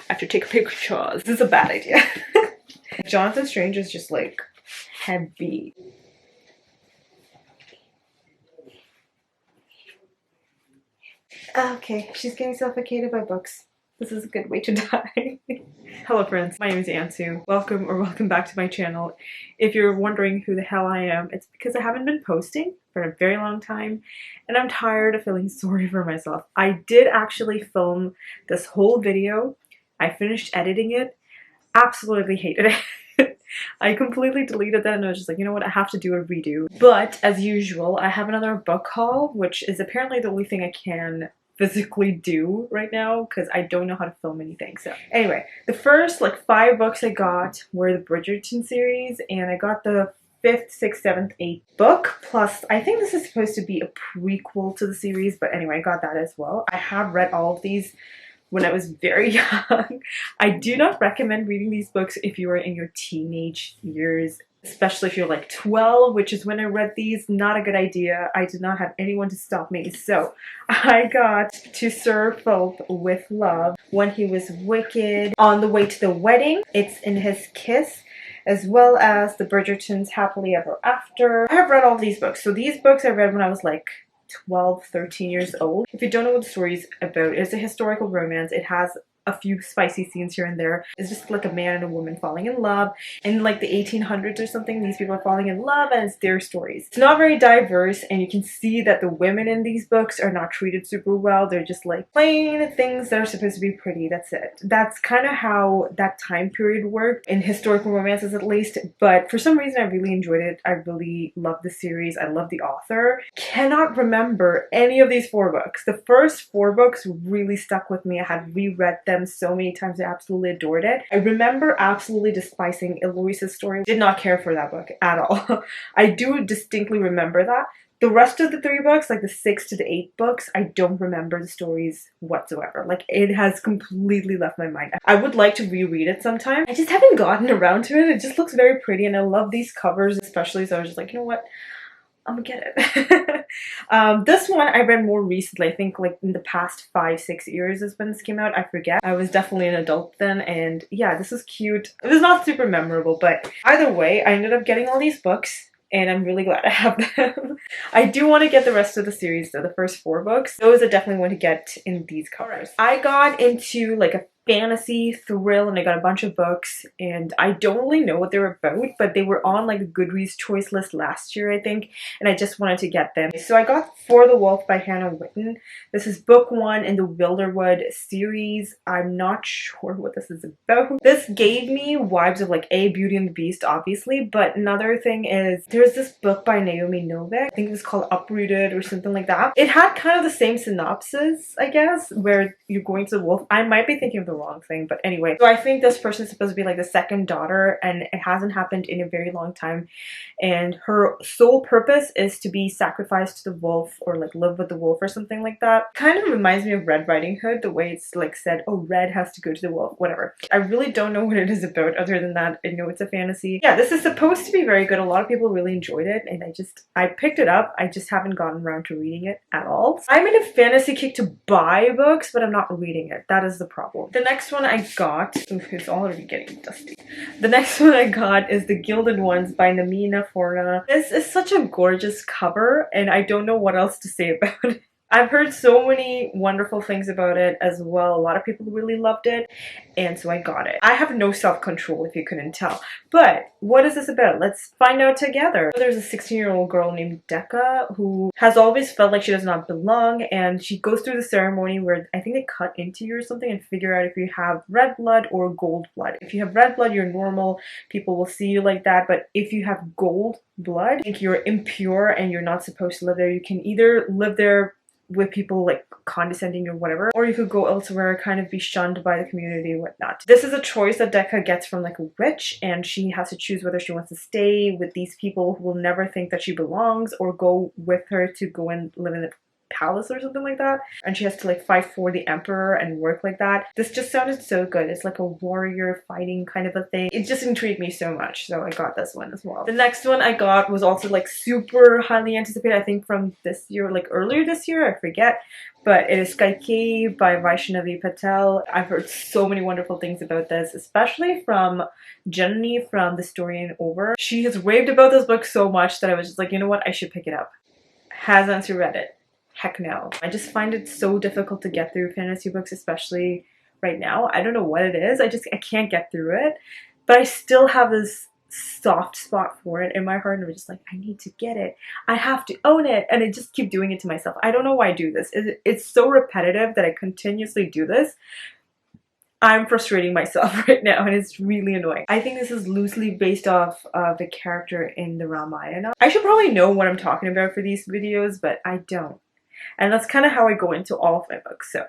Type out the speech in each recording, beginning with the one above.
I have to take pictures. This is a bad idea. Jonathan Strange is just like heavy. Okay, she's getting suffocated by books. This is a good way to die. Hello friends, my name is Ansu. Welcome back to my channel. If you're wondering who the hell I am, it's because I haven't been posting for a very long time and I'm tired of feeling sorry for myself. I did actually film this whole video. I finished editing it. Absolutely hated it. I completely deleted that and I was just like, you know what, I have to do a redo. But as usual, I have another book haul, which is apparently the only thing I can physically do right now because I don't know how to film anything. So anyway, the first like 5 books I got were the Bridgerton series, and I got the 5th, 6th, 7th, 8th book, plus I think this is supposed to be a prequel to the series, but anyway, I got that as well. I have read all of these when I was very young. I do not recommend reading these books if you are in your teenage years, especially if you're like 12, which is when I read these. Not a good idea. I did not have anyone to stop me. So I got To Sir Philip with Love, When He Was Wicked, On the Way to the Wedding, It's in His Kiss, as well as the Bridgertons Happily Ever After. I have read all these books. So these books I read when I was like 12, 13 years old. If you don't know what the story's about, it's a historical romance. It has a few spicy scenes here and there. It's just like a man and a woman falling in love. In like the 1800s or something, these people are falling in love and it's their stories. It's not very diverse and you can see that the women in these books are not treated super well. They're just like plain things that are supposed to be pretty. That's it. That's kind of how that time period worked in historical romances at least. But for some reason I really enjoyed it. I really loved the series. I love the author. Cannot remember any of these 4 books. The first 4 books really stuck with me. I had reread them so many times. I absolutely adored it. I remember absolutely despising Eloise's story. Did not care for that book at all. I do distinctly remember that. The rest of the 3 books, like the 6th to the 8th books, I don't remember the stories whatsoever. Like, it has completely left my mind. I would like to reread it sometime. I just haven't gotten around to it. It just looks very pretty and I love these covers especially, so I was just like, you know what? I'm gonna get it. This one I read more recently. I think like in the past 5-6 years is when this came out. I forget. I was definitely an adult then, and yeah, this is cute. It was not super memorable, but either way, I ended up getting all these books and I'm really glad I have them. I do want to get the rest of the series though, the first 4 books. Those I definitely want to get in these covers. I got into like a fantasy thrill and I got a bunch of books and I don't really know what they're about, but they were on like a Goodreads choice list last year I think, and I just wanted to get them. So I got For the Wolf by Hannah Witten. This is book 1 in the Wilderwood series. I'm not sure what this is about. This gave me vibes of like Beauty and the Beast obviously, but another thing is there's this book by Naomi Novik. I think it was called Uprooted or something like that. It had kind of the same synopsis, I guess, where you're going to the wolf. I might be thinking of the wrong thing, but anyway, so I think this person is supposed to be like the second daughter and it hasn't happened in a very long time, and her sole purpose is to be sacrificed to the wolf or like live with the wolf or something like that. Kind of reminds me of Red Riding Hood, the way it's like said, oh, Red has to go to the wolf, whatever. I really don't know what it is about other than that I know it's a fantasy. Yeah, this is supposed to be very good. A lot of people really enjoyed it and I picked it up. I just haven't gotten around to reading it at all. I'm in a fantasy kick to buy books, but I'm not reading it. That is the problem. The next one I got, it's already getting dusty. The next one I got is The Gilded Ones by Namina Forna. This is such a gorgeous cover and I don't know what else to say about it. I've heard so many wonderful things about it as well. A lot of people really loved it, and so I got it. I have no self-control if you couldn't tell. But what is this about? Let's find out together. There's a 16-year-old girl named Decca who has always felt like she does not belong, and she goes through the ceremony where I think they cut into you or something and figure out if you have red blood or gold blood. If you have red blood, you're normal. People will see you like that, but if you have gold blood, I think you're impure and you're not supposed to live there. You can either live there with people like condescending or whatever, or you could go elsewhere, kind of be shunned by the community and whatnot. This is a choice that Decca gets from like a witch, and she has to choose whether she wants to stay with these people who will never think that she belongs or go with her to go and live in the palace or something like that, and she has to like fight for the emperor and work like that. This just sounded so good. It's like a warrior fighting kind of a thing. It just intrigued me so much, so I got this one as well. The next one I got was also like super highly anticipated, I think from this year, like earlier this year, I forget, but it is Kaikeyi by Vaishnavi Patel. I've heard so many wonderful things about this, especially from Jenny from The Story Ain't Over. She has raved about this book so much that I was just like, you know what, I should pick it up. Has Ansu read it? Heck no. I just find it so difficult to get through fantasy books, especially right now. I don't know what it is. I can't get through it. But I still have this soft spot for it in my heart, and I'm just like, I need to get it. I have to own it. And I just keep doing it to myself. I don't know why I do this. It's so repetitive that I continuously do this. I'm frustrating myself right now, and it's really annoying. I think this is loosely based off of the character in the Ramayana. I should probably know what I'm talking about for these videos, but I don't. And that's kind of how I go into all of my books, so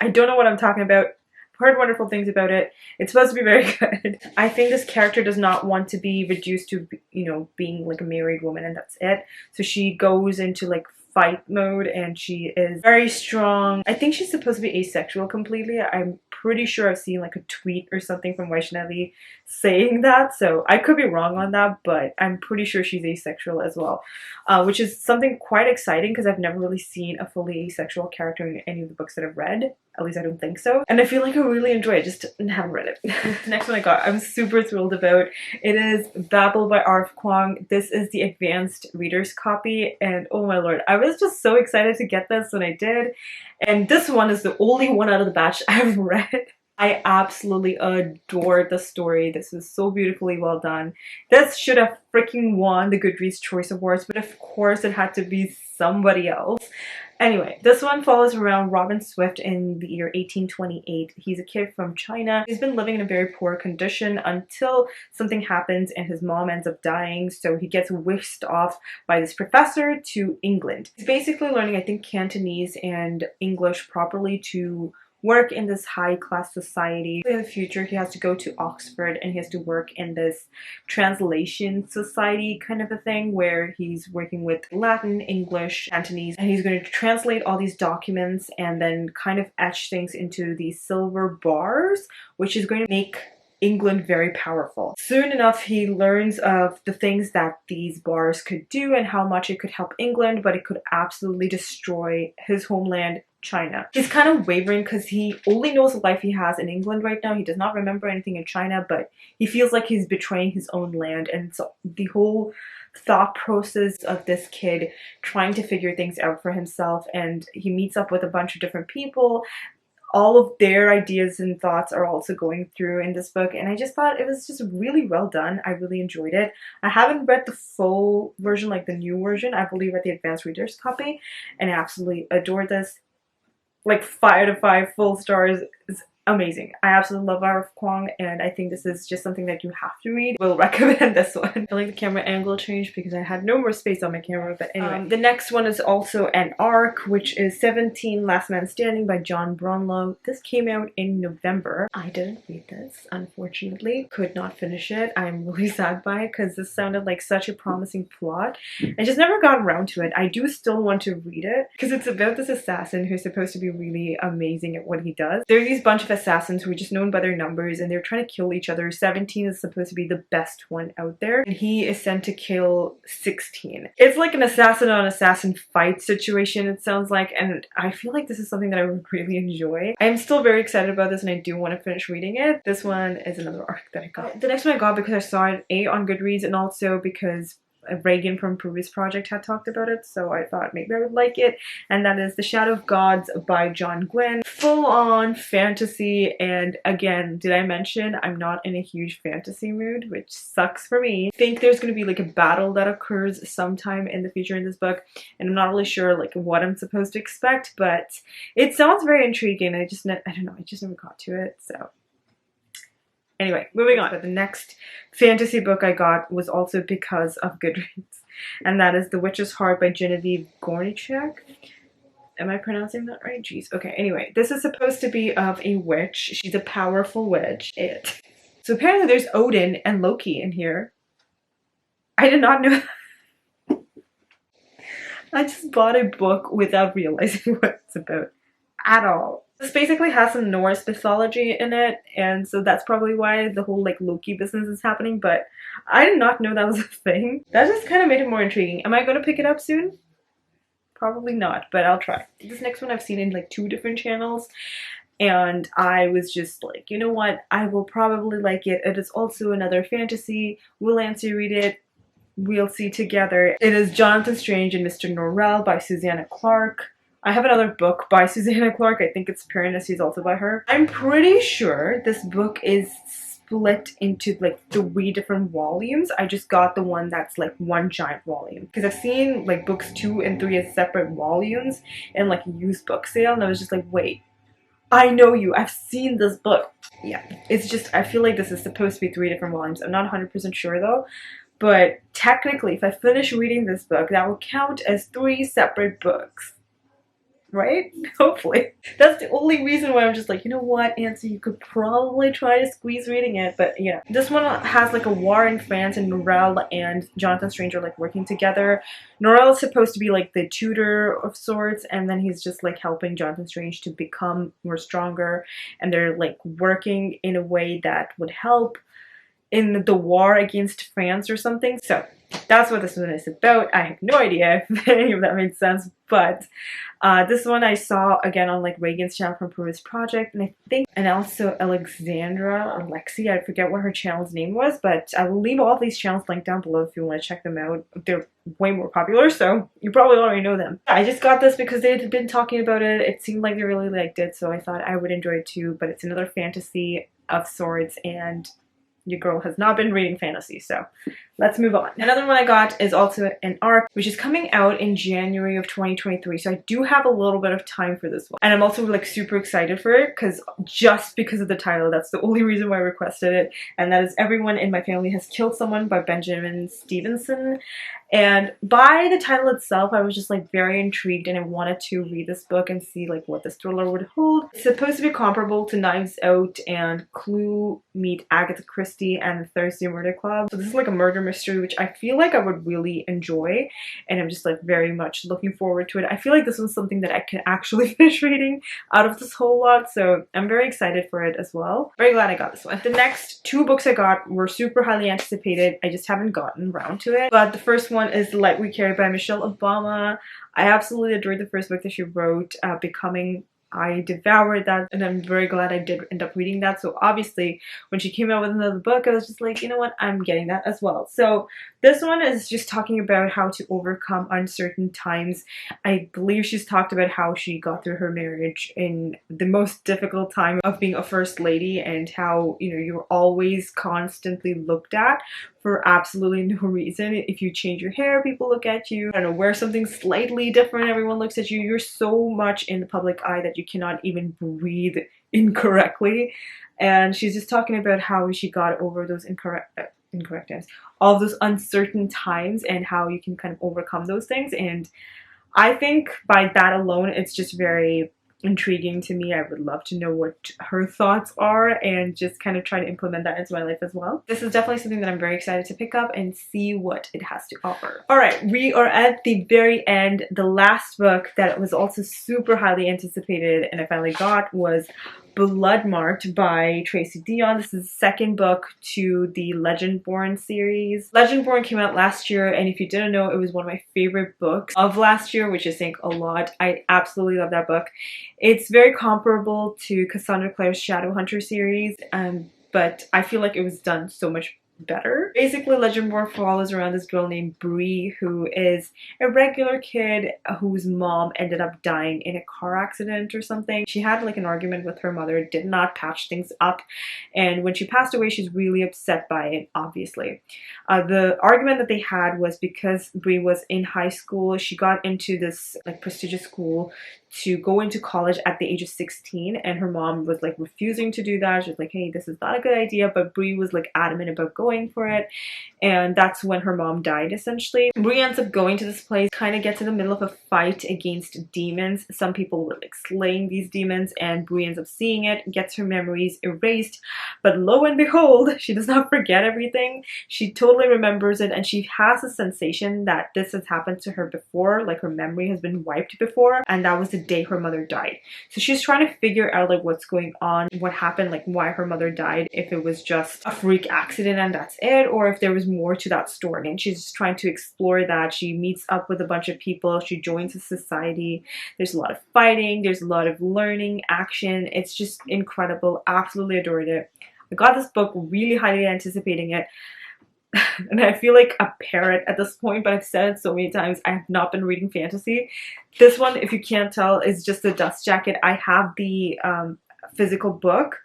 I don't know what I'm talking about. I've heard wonderful things about it. It's supposed to be very good. I think this character does not want to be reduced to, you know, being like a married woman and that's it. So she goes into like fight mode, and she is very strong. I think she's supposed to be asexual completely. I'm pretty sure I've seen like a tweet or something from Vaishnavi saying that, so I could be wrong on that, but I'm pretty sure she's asexual as well, which is something quite exciting because I've never really seen a fully asexual character in any of the books that I've read. At least I don't think so. And I feel like I really enjoy it, just haven't read it. The next one I got, I'm super thrilled about. It is Babel by R.F. Kuang. This is the advanced reader's copy, and oh my lord, I was just so excited to get this when I did. And this one is the only one out of the batch I've read. I absolutely adored the story. This is so beautifully well done. This should have freaking won the Goodreads Choice Awards, but of course it had to be somebody else. Anyway, this one follows around Robin Swift in the year 1828. He's a kid from China. He's been living in a very poor condition until something happens and his mom ends up dying, so he gets whisked off by this professor to England. He's basically learning, I think, Cantonese and English properly to work in this high-class society. In the future, he has to go to Oxford and he has to work in this translation society kind of a thing where he's working with Latin, English, Cantonese, and he's going to translate all these documents and then kind of etch things into these silver bars, which is going to make England very powerful. Soon enough, he learns of the things that these bars could do and how much it could help England, but it could absolutely destroy his homeland, China. He's kind of wavering because he only knows the life he has in England right now. He does not remember anything in China, but he feels like he's betraying his own land. And so the whole thought process of this kid trying to figure things out for himself, and he meets up with a bunch of different people. All of their ideas and thoughts are also going through in this book, and I just thought it was just really well done. I really enjoyed it. I haven't read the full version, like the new version. I've only read the advanced reader's copy, and I absolutely adored this. Like 5 out of 5 full stars. It's amazing. I absolutely love R.F. Kuang, and I think this is just something that you have to read. Will recommend this one. I like the camera angle change because I had no more space on my camera, but anyway. The next one is also an arc, which is 17 Last Man Standing by John Brownlow. This came out in November. I didn't read this, unfortunately. Could not finish it. I'm really sad by it because this sounded like such a promising plot. I just never got around to it. I do still want to read it because it's about this assassin who's supposed to be really amazing at what he does. There are these bunch of assassins who are just known by their numbers and they're trying to kill each other. 17 is supposed to be the best one out there, and he is sent to kill 16. It's like an assassin on assassin fight situation, it sounds like, and I feel like this is something that I would really enjoy. I am still very excited about this and I do want to finish reading it. This one is another arc that I got. The next one I got because I saw it on Goodreads, and also because Reagan from Previous Project had talked about it, so I thought maybe I would like it, and that is The Shadow of Gods by John Gwynne. Full-on fantasy, and again, did I mention I'm not in a huge fantasy mood, which sucks for me. I think there's going to be like a battle that occurs sometime in the future in this book, and I'm not really sure like what I'm supposed to expect, but it sounds very intriguing. I don't know, I just never got to it, so anyway, moving on. But the next fantasy book I got was also because of Goodreads, and that is The Witch's Heart by Genevieve Gornichak. Am I pronouncing that right? Jeez. Okay, anyway, this is supposed to be of a witch. She's a powerful witch. So apparently there's Odin and Loki in here. I did not know that. I just bought a book without realizing what it's about at all. This basically has some Norse mythology in it, and so that's probably why the whole like Loki business is happening, but I did not know that was a thing. That just kind of made it more intriguing. Am I going to pick it up soon? Probably not, but I'll try. This next one I've seen in like 2 different channels, and I was just like, you know what, I will probably like it. It is also another fantasy. Will Ansu read it? We'll see together. It is Jonathan Strange and Mr. Norrell by Susanna Clarke. I have another book by Susanna Clarke. I think it's Parentheses also by her. I'm pretty sure this book is split into like 3 different volumes. I just got the one that's like one giant volume because I've seen like books 2 and 3 as separate volumes in like a used book sale, and I was just like, wait, I know you, I've seen this book. Yeah, it's just, I feel like this is supposed to be 3 different volumes. I'm not 100% sure though, but technically if I finish reading this book, that will count as 3 separate books. Right? Hopefully. That's the only reason why I'm just like, you know what, Ansu, you could probably try to squeeze reading it, but yeah. This one has like a war in France, and Norrell and Jonathan Strange are like working together. Norrell is supposed to be like the tutor of sorts, and then he's just like helping Jonathan Strange to become more stronger, and they're like working in a way that would help in the war against France or something. So that's what this one is about. I have no idea if any of that made sense, but this one I saw again on like Reagan's channel from Previous Project, and I think, and also Alexandra or Lexi, I forget what her channel's name was, but I will leave all these channels linked down below if you want to check them out. They're way more popular, so you probably already know them. I just got this because they had been talking about it. It seemed like they really liked it, so I thought I would enjoy it too, but it's another fantasy of sorts, and your girl has not been reading fantasy, so let's move on. Another one I got is also an ARC, which is coming out in January of 2023, so I do have a little bit of time for this one. And I'm also like super excited for it, just because of the title. That's the only reason why I requested it, and that is Everyone in My Family Has Killed Someone by Benjamin Stevenson. And by the title itself, I was just like very intrigued, and I wanted to read this book and see like what this thriller would hold. It's supposed to be comparable to Knives Out and Clue meet Agatha Christie and the Thursday Murder Club. So this is like a murder mystery, which I feel like I would really enjoy, and I'm just like very much looking forward to it. I feel like this was something that I can actually finish reading out of this whole lot, so I'm very excited for it as well. Very glad I got this one. The next 2 books I got were super highly anticipated. I just haven't gotten around to it, but the first one is The Light We Carry by Michelle Obama. I absolutely adored the first book that she wrote, Becoming. I devoured that, and I'm very glad I did end up reading that. So obviously when she came out with another book, I was just like, you know what, I'm getting that as well. So this one is just talking about how to overcome uncertain times. I believe she's talked about how she got through her marriage in the most difficult time of being a first lady, and how, you know, you're always constantly looked at for absolutely no reason. If you change your hair, people look at you. I don't know, wear something slightly different, everyone looks at you. You're so much in the public eye that you cannot even breathe incorrectly. And she's just talking about how she got over those incorrect times, all those uncertain times, and how you can kind of overcome those things. And I think by that alone, it's just very intriguing to me. I would love to know what her thoughts are, and just kind of try to implement that into my life as well. This is definitely something that I'm very excited to pick up and see what it has to offer. Alright, we are at the very end. The last book that was also super highly anticipated and I finally got was Bloodmarked by Tracy Deonn. This is the second book to the Legendborn series. Legendborn came out last year, and if you didn't know, it was one of my favorite books of last year, which is saying a lot. I absolutely love that book. It's very comparable to Cassandra Clare's Shadowhunter series, but I feel like it was done so much better. Basically, Legendborn follows around this girl named Bree, who is a regular kid whose mom ended up dying in a car accident or something. She had like an argument with her mother, did not patch things up, and when she passed away, she's really upset by it, obviously. The argument that they had was because Bree was in high school. She got into this like prestigious school to go into college at the age of 16, and her mom was like refusing to do that. She was like, hey, this is not a good idea, but Bree was like adamant about going for it, and that's when her mom died essentially. Bree ends up going to this place, kind of gets in the middle of a fight against demons. Some people were like slaying these demons, and Bree ends up seeing it, gets her memories erased, but lo and behold, she does not forget everything. She totally remembers it, and she has a sensation that this has happened to her before, like her memory has been wiped before, and that was the day her mother died. So she's trying to figure out like what's going on, what happened, like why her mother died, if it was just a freak accident and that's it, or if there was more to that story. And she's just trying to explore that. She meets up with a bunch of people, she joins a society, there's a lot of fighting, there's a lot of learning, action. It's just incredible. Absolutely adored it. I got this book really highly anticipating it. And I feel like a parrot at this point, but I've said it so many times, I have not been reading fantasy. This one, if you can't tell, is just a dust jacket. I have the physical book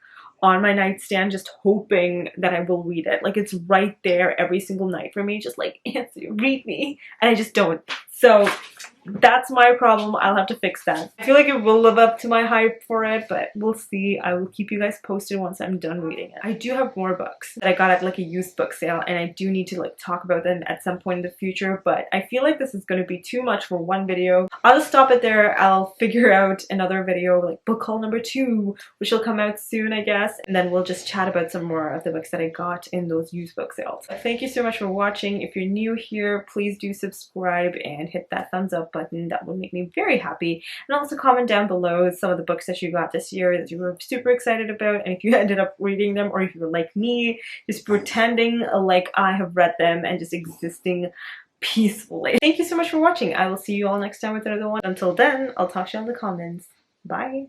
on my nightstand, just hoping that I will read it. Like, it's right there every single night for me, just like, Ansu, read me. And I just don't. So that's my problem. I'll have to fix that. I feel like it will live up to my hype for it, but we'll see. I will keep you guys posted once I'm done reading it. I do have more books that I got at like a used book sale, and I do need to like talk about them at some point in the future, but I feel like this is going to be too much for one video. I'll just stop it there. I'll figure out another video, like book haul number 2, which will come out soon, I guess, and then we'll just chat about some more of the books that I got in those used book sales. Thank you so much for watching. If you're new here, please do subscribe and hit that thumbs up button. That would make me very happy. And also comment down below some of the books that you got this year that you were super excited about, and if you ended up reading them, or if you were like me, just pretending like I have read them and just existing peacefully. Thank you so much for watching. I will see you all next time with another one. Until then, I'll talk to you in the comments. Bye!